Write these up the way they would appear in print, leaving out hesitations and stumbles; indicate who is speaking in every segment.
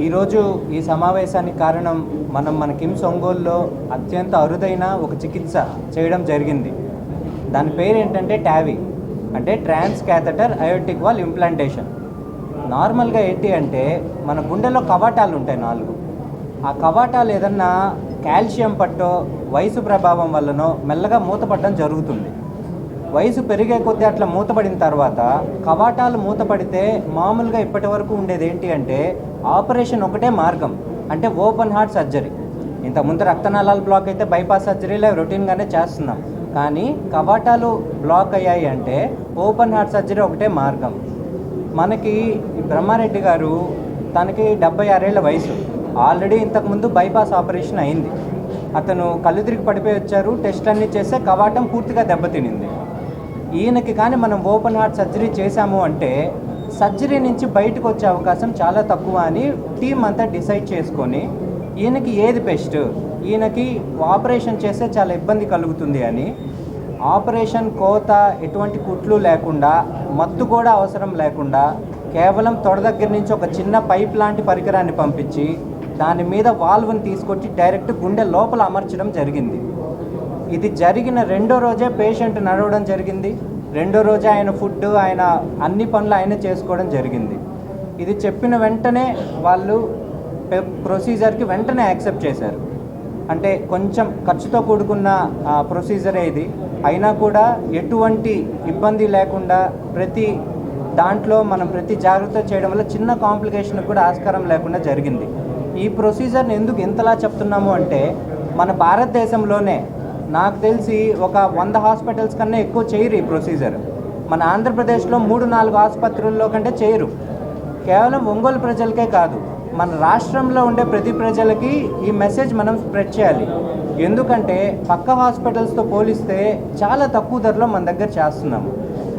Speaker 1: ఈరోజు ఈ సమావేశానికి కారణం మన కిమ్స్ ఒంగోలులో అత్యంత అరుదైన ఒక చికిత్స చేయడం జరిగింది. దాని పేరు ఏంటంటే టావీ, అంటే ట్రాన్స్ క్యాథెటర్ అయోటిక్ వాల్ ఇంప్లాంటేషన్. నార్మల్గా ఏంటి అంటే మన గుండెలో కవాటాలు ఉంటాయి 4. ఆ కవాటాలు ఏదన్నా కాల్షియం పట్టో వయసు ప్రభావం వల్లనో మెల్లగా మూతపడడం జరుగుతుంది. వయసు పెరిగే కొద్దీ అట్లా మూతపడిన తర్వాత కవాటాలు మూతపడితే మామూలుగా ఇప్పటి వరకు ఉండేది ఏంటి అంటే ఆపరేషన్ ఒకటే మార్గం, అంటే ఓపెన్ హార్ట్ సర్జరీ. ఇంతకుముందు రక్తనాళాలు బ్లాక్ అయితే బైపాస్ సర్జరీలో రొటీన్గానే చేస్తున్నాం, కానీ కవాటాలు బ్లాక్ అయ్యాయి అంటే ఓపెన్ హార్ట్ సర్జరీ ఒకటే మార్గం. మనకి బ్రహ్మారెడ్డి గారు, తనకి 76 ఏళ్ల వయసు, ఆల్రెడీ ఇంతకుముందు బైపాస్ ఆపరేషన్ అయింది. అతను కళ్ళు తిరిగి పడిపోయి వచ్చారు, టెస్ట్ అన్నీ చేస్తే కవాటం పూర్తిగా దెబ్బతినింది. ఈయనకి కానీ మనం ఓపెన్ హార్ట్ సర్జరీ చేశాము అంటే సర్జరీ నుంచి బయటకు వచ్చే అవకాశం చాలా తక్కువ అని టీం అంతా డిసైడ్ చేసుకొని ఈయనకి ఏది బెస్ట్, ఈయనకి ఆపరేషన్ చేస్తే చాలా ఇబ్బంది కలుగుతుంది అని ఆపరేషన్ కోత ఎటువంటి కుట్లు లేకుండా, మత్తు కూడా అవసరం లేకుండా కేవలం తొడ దగ్గర నుంచి ఒక చిన్న పైప్ లాంటి పరికరాన్ని పంపించి దాని మీద వాల్వ్ని తీసుకొచ్చి డైరెక్ట్ గుండె లోపల అమర్చడం జరిగింది. ఇది జరిగిన 2వ రోజే పేషెంట్ నడవడం జరిగింది. 2వ రోజే ఆయన ఫుడ్, ఆయన అన్ని పనులు ఆయన చేసుకోవడం జరిగింది. ఇది చెప్పిన వెంటనే వాళ్ళు ప్రొసీజర్కి వెంటనే యాక్సెప్ట్ చేశారు. అంటే కొంచెం ఖర్చుతో కూడుకున్న ప్రొసీజరే ఇది, అయినా కూడా ఎటువంటి ఇబ్బంది లేకుండా ప్రతి దాంట్లో మనం ప్రతి జాగ్రత్త చేయడం వల్ల చిన్న కాంప్లికేషన్ కూడా ఆస్కారం లేకుండా జరిగింది. ఈ ప్రొసీజర్ని ఎందుకు ఇంతలా చెప్తున్నాము అంటే మన భారతదేశంలోనే నాకు తెలిసి ఒక 100 హాస్పిటల్స్ కన్నా ఎక్కువ చేయరు ఈ ప్రొసీజర్. మన ఆంధ్రప్రదేశ్లో 3-4 ఆసుపత్రుల్లో కంటే చేయరు. కేవలం ఒంగోలు ప్రజలకే కాదు, మన రాష్ట్రంలో ఉండే ప్రతి ప్రజలకి ఈ మెసేజ్ మనం స్ప్రెడ్ చేయాలి. ఎందుకంటే పక్క హాస్పిటల్స్తో పోలిస్తే చాలా తక్కువ ధరలో మన దగ్గర చేస్తున్నాము.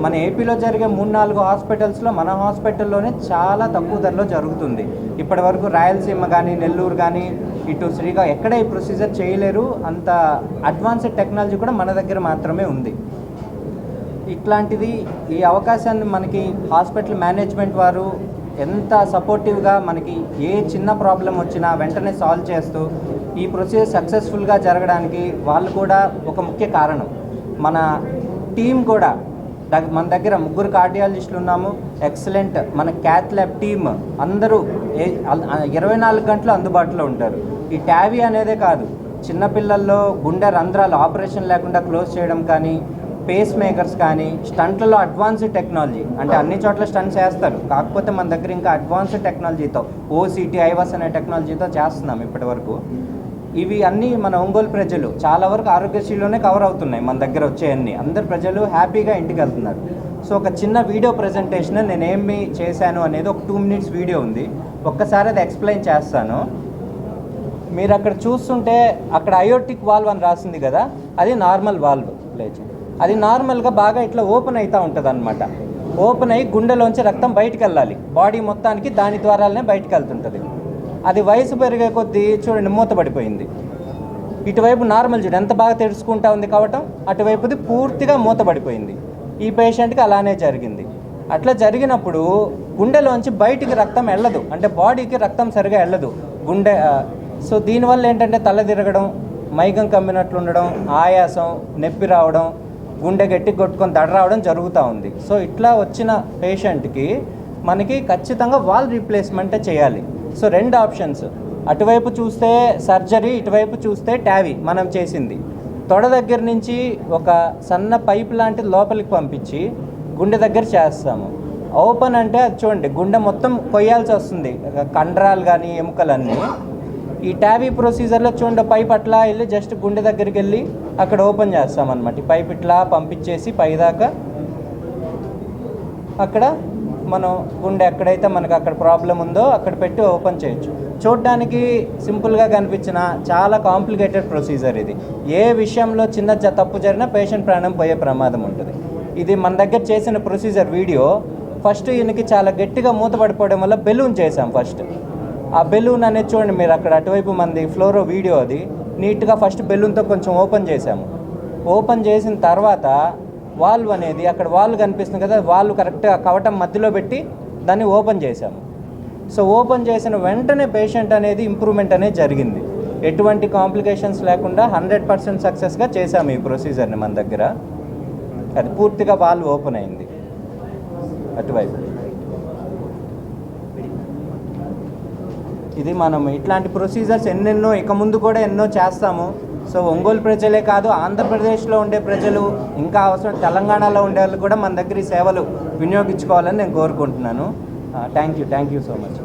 Speaker 1: మన ఏపీలో జరిగే 3-4 హాస్పిటల్స్లో మన హాస్పిటల్లోనే చాలా తక్కువ ధరలో జరుగుతుంది. ఇప్పటి వరకు రాయలసీమ కానీ, నెల్లూరు కానీ, ఇటు శ్రీకాకుళం ఎక్కడ ఈ ప్రొసీజర్ చేయలేరు. అంత అడ్వాన్స్డ్ టెక్నాలజీ కూడా మన దగ్గర మాత్రమే ఉంది. ఇట్లాంటిది ఈ అవకాశాన్ని మనకి హాస్పిటల్ మేనేజ్మెంట్ వారు ఎంత సపోర్టివ్గా మనకి ఏ చిన్న ప్రాబ్లం వచ్చినా వెంటనే సాల్వ్ చేస్తూ ఈ ప్రొసీజర్ సక్సెస్ఫుల్గా జరగడానికి వాళ్ళు కూడా ఒక ముఖ్య కారణం. మన టీం కూడా మన దగ్గర 3 కార్డియాలజిస్టులు ఉన్నాము, ఎక్సలెంట్. మన క్యాత్ ల్యాబ్ టీమ్ అందరూ 24 గంటలు అందుబాటులో ఉంటారు. ఈ టావీ అనేదే కాదు, చిన్నపిల్లల్లో గుండె రంధ్రాలు ఆపరేషన్ లేకుండా క్లోజ్ చేయడం కానీ, పేస్ మేకర్స్ కానీ, స్టంట్లలో అడ్వాన్స్డ్ టెక్నాలజీ, అంటే అన్ని చోట్ల స్టంట్స్ చేస్తారు, కాకపోతే మన దగ్గర ఇంకా అడ్వాన్స్డ్ టెక్నాలజీతో ఓసిటీ ఐవాస్ అనే టెక్నాలజీతో చేస్తున్నాం ఇప్పటి వరకు. ఇవి అన్నీ మన ఒంగోలు ప్రజలు చాలా వరకు ఆరోగ్యశ్రీలోనే కవర్ అవుతున్నాయి. మన దగ్గర వచ్చేయన్నీ అందరు ప్రజలు హ్యాపీగా ఇంటికి వెళ్తున్నారు. సో ఒక చిన్న వీడియో ప్రజెంటేషన్ నేనేమి చేశాను అనేది ఒక 2 మినిట్స్ వీడియో ఉంది, ఒక్కసారి అది ఎక్స్ప్లెయిన్ చేస్తాను. మీరు అక్కడ చూస్తుంటే అక్కడ అయోటిక్ వాల్వ్ అని రాసింది కదా, అది నార్మల్ వాల్వ్. లేచి అది నార్మల్గా బాగా ఇట్లా ఓపెన్ అవుతూ ఉంటుంది అనమాట. ఓపెన్ అయ్యి గుండెలోంచి రక్తం బయటికి వెళ్ళాలి, బాడీ మొత్తానికి దాని ద్వారాలనే బయటికి వెళ్తుంటుంది. అది వయసు పెరిగే కొద్దీ చూడండి మూతపడిపోయింది. ఇటువైపు నార్మల్ చూడండి ఎంత బాగా తెరుచుకుంటా ఉంది కావటం, అటువైపుది పూర్తిగా మూతపడిపోయింది. ఈ పేషెంట్కి అలానే జరిగింది. అట్లా జరిగినప్పుడు గుండెలోంచి బయటికి రక్తం వెళ్ళదు, అంటే బాడీకి రక్తం సరిగా వెళ్ళదు గుండె. సో దీనివల్ల ఏంటంటే తల తిరగడం, మైకం కమ్మినట్లు ఉండడం, ఆయాసం, నొప్పి రావడం, గుండె గట్టి కొట్టుకొని దడ రావడం జరుగుతూ ఉంది. సో ఇట్లా వచ్చిన పేషెంట్కి మనకి ఖచ్చితంగా వాల్ రీప్లేస్మెంటే చేయాలి. సో 2 ఆప్షన్స్, అటువైపు చూస్తే సర్జరీ, ఇటువైపు చూస్తే టావీ మనం చేసింది. తొడ దగ్గర నుంచి ఒక సన్న పైప్ లాంటిది లోపలికి పంపించి గుండె దగ్గర చేస్తాము. ఓపెన్ అంటే అది చూడండి గుండె మొత్తం కొయ్యాల్సి వస్తుంది, కండరాలు కానీ ఎముకలన్నీ. ఈ టావీ ప్రొసీజర్లో చూడండి పైప్ అట్లా వెళ్ళి జస్ట్ గుండె దగ్గరికి వెళ్ళి అక్కడ ఓపెన్ చేస్తామన్నమాట. ఈ పైప్ ఇట్లా పంపించేసి పైదాకా అక్కడ మనం గుండె ఎక్కడైతే మనకు అక్కడ ప్రాబ్లం ఉందో అక్కడ పెట్టి ఓపెన్ చేయొచ్చు. చూడడానికి సింపుల్గా కనిపించిన చాలా కాంప్లికేటెడ్ ప్రొసీజర్ ఇది. ఏ విషయంలో చిన్న తప్పు జరిగినా పేషెంట్ ప్రాణం పోయే ప్రమాదం ఉంటుంది. ఇది మన దగ్గర చేసిన ప్రొసీజర్ వీడియో. ఫస్ట్ ఈయనకి చాలా గట్టిగా మూతపడిపోవడం వల్ల బెలూన్ చేసాం ఫస్ట్. ఆ బెలూన్ అనేది చూడండి మీరు అక్కడ అటువైపు మంది ఫ్లోరో వీడియో, అది నీట్గా ఫస్ట్ బెలూన్తో కొంచెం ఓపెన్ చేసాము. ఓపెన్ చేసిన తర్వాత వాల్వ్ అనేది అక్కడ వాల్వ్ కనిపిస్తుంది కదా, వాల్వ్ కరెక్ట్గా కవటం మధ్యలో పెట్టి దాన్ని ఓపెన్ చేసాము. సో ఓపెన్ చేసిన వెంటనే పేషెంట్ అనేది ఇంప్రూవ్మెంట్ అనేది జరిగింది. ఎటువంటి కాంప్లికేషన్స్ లేకుండా 100% సక్సెస్గా చేశాము ఈ ప్రొసీజర్ని మన దగ్గర. అది పూర్తిగా వాల్వ్ ఓపెన్ అయింది అటువైపు. ఇది మనం ఇట్లాంటి ప్రొసీజర్స్ ఎన్నెన్నో ఇక ముందు కూడా ఎన్నో చేస్తాము. సో ఒంగోలు ప్రజలే కాదు, ఆంధ్రప్రదేశ్లో ఉండే ప్రజలు, ఇంకా అవసరం తెలంగాణలో ఉండే వాళ్ళు కూడా మన దగ్గర ఈ సేవలు వినియోగించుకోవాలని నేను కోరుకుంటున్నాను. Thank you so much.